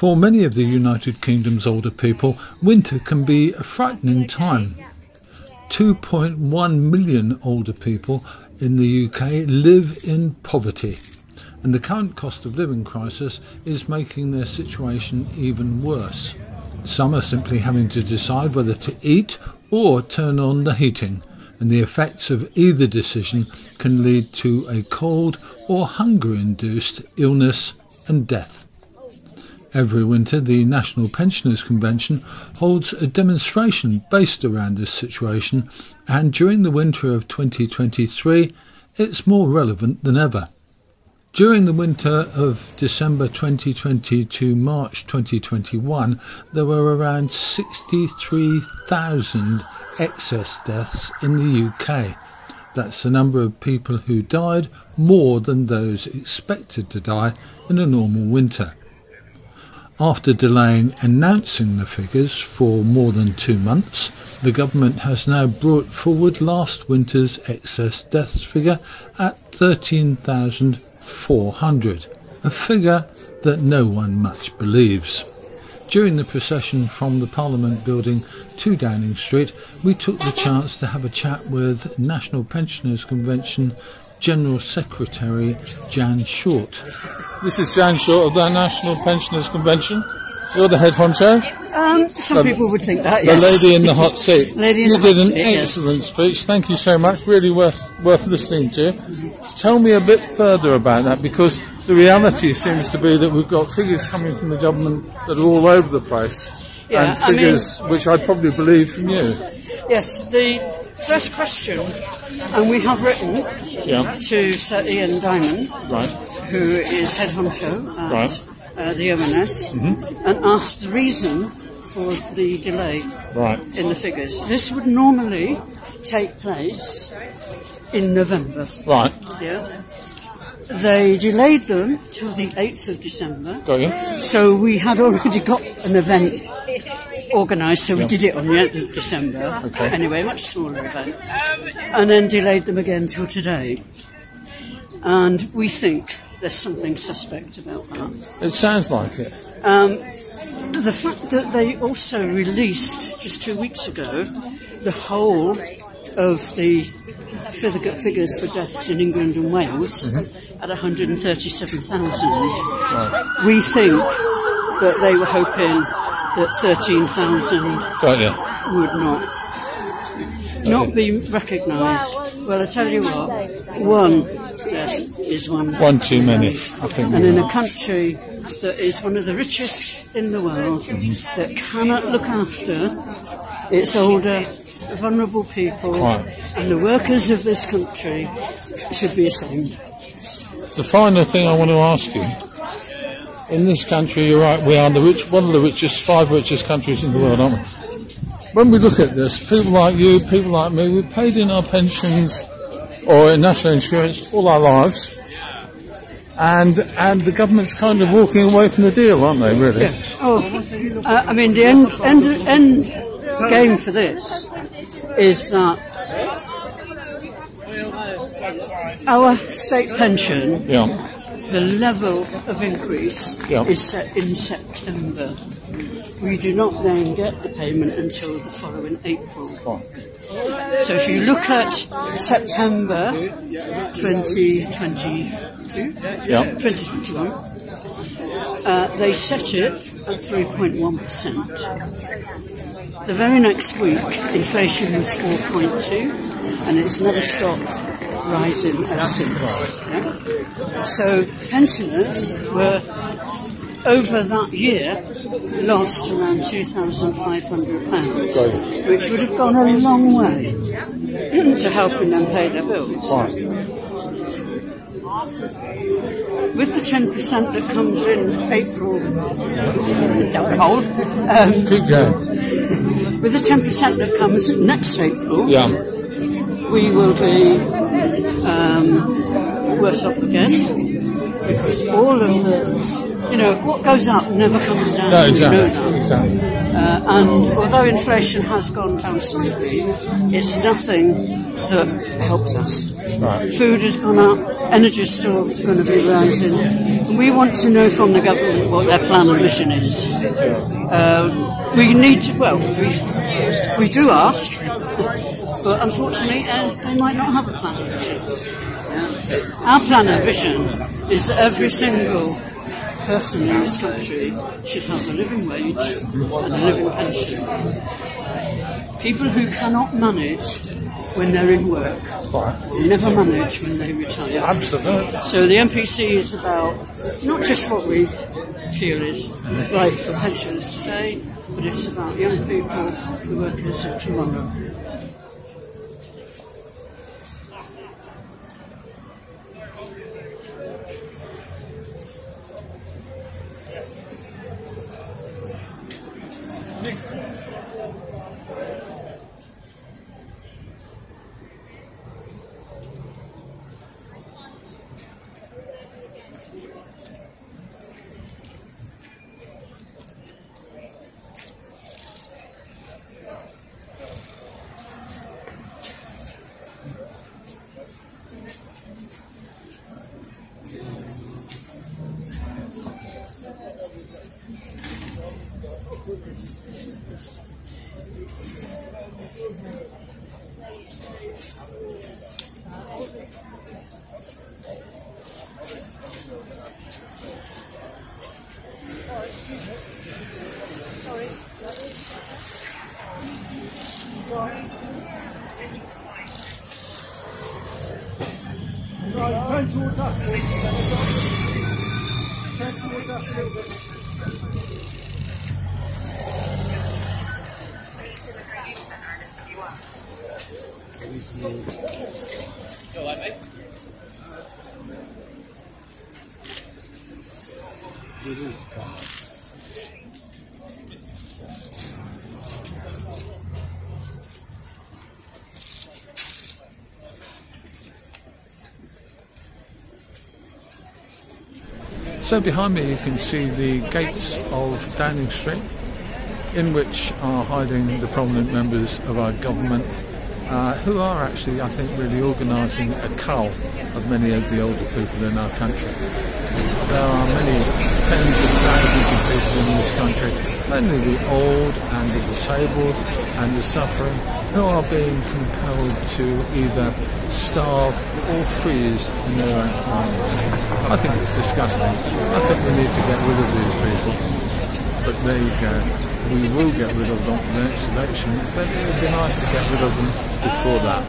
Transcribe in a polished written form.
For many of the United Kingdom's older people, winter can be a frightening time. 2.1 million older people in the UK live in poverty, and the current cost of living crisis is making their situation even worse. Some are simply having to decide whether to eat or turn on the heating, and the effects of either decision can lead to a cold or hunger-induced illness and death. Every winter, the National Pensioners Convention holds a demonstration based around this situation, and during the winter of 2023, it's more relevant than ever. During the winter of December 2020 to March 2021, there were around 63,000 excess deaths in the UK. That's the number of people who died more than those expected to die in a normal winter. After delaying announcing the figures for more than 2 months, the government has now brought forward last winter's excess deaths figure at 13,400, a figure that no one much believes. During the procession from the Parliament building to Downing Street, we took the chance to have a chat with National Pensioners Convention General Secretary Jan Short. This is Jan Short of the National Pensioners Convention. You're the head honcho? Some people would think that, yes. The lady in the hot seat. You did an excellent speech. Thank you so much. Really worth listening to. Tell me a bit further about that, because the reality seems to be that we've got figures coming from the government that are all over the place, and figures which I'd probably believe from you. Yes, the first question, and we have written to Sir Ian Diamond, who is head honcho at the ONS, and asked the reason for the delay in the figures. This would normally take place in November. Right. Yeah. They delayed them till the 8th of December. Got you. So we had already got an event organised, so we did it on the 8th of December. Okay. Anyway, much smaller event. And then delayed them again till today. And we think there's something suspect about that. It sounds like it. The fact that they also released, just 2 weeks ago, the whole of the figures for deaths in England and Wales at 137,000. We think that they were hoping that 13,000 would not be recognised. Well, I tell you what, one death is one too many, I think. And in a country that is one of the richest in the world, that cannot look after its older, vulnerable people, and the workers of this country should be ashamed. The final thing I want to ask you, in this country, you're right, we are one of the richest, 5 richest countries in the world, aren't we? When we look at this, people like you, people like me, we've paid in our pensions or in national insurance all our lives, and the government's kind of walking away from the deal, aren't they, really? Yeah. I mean, the end game for this is that our state pension, the level of increase is set in September. We do not then get the payment until the following April. So if you look at September 2021, they set it at 3.1%. The very next week, inflation was 4.2, and it's never stopped rising ever since. So pensioners were, over that year, lost around £2,500, which would have gone a long way to helping them pay their bills. With the 10% that comes in April, keep going. With the 10% that comes next April, we will be worse off again, because all of the, what goes up never comes down. No, exactly. And although inflation has gone down slightly, it's nothing that helps us. Right. Food has gone up, energy is still going to be rising. And we want to know from the government what their plan and vision is. We need to, well, we do ask, but unfortunately they might not have a plan and vision. Our plan and vision is that every single person in this country should have a living wage and a living pension. People who cannot manage when they're in work never manage when they retire. Absolutely. So the MPC is about not just what we feel is right for pensioners today, but it's about young people, the workers of tomorrow. Guys, turn towards us, please. Turn towards us a little bit. You all right, mate? So behind me you can see the gates of Downing Street, in which are hiding the prominent members of our government, who are actually, I think, really organising a cull of many of the older people in our country. There are many tens of thousands of people in this country, mainly the old and the disabled and the suffering, who are being compelled to either starve or freeze in their own homes. I think it's disgusting. I think we need to get rid of these people. But there you go. We will get rid of them for the next election, but it would be nice to get rid of them before that.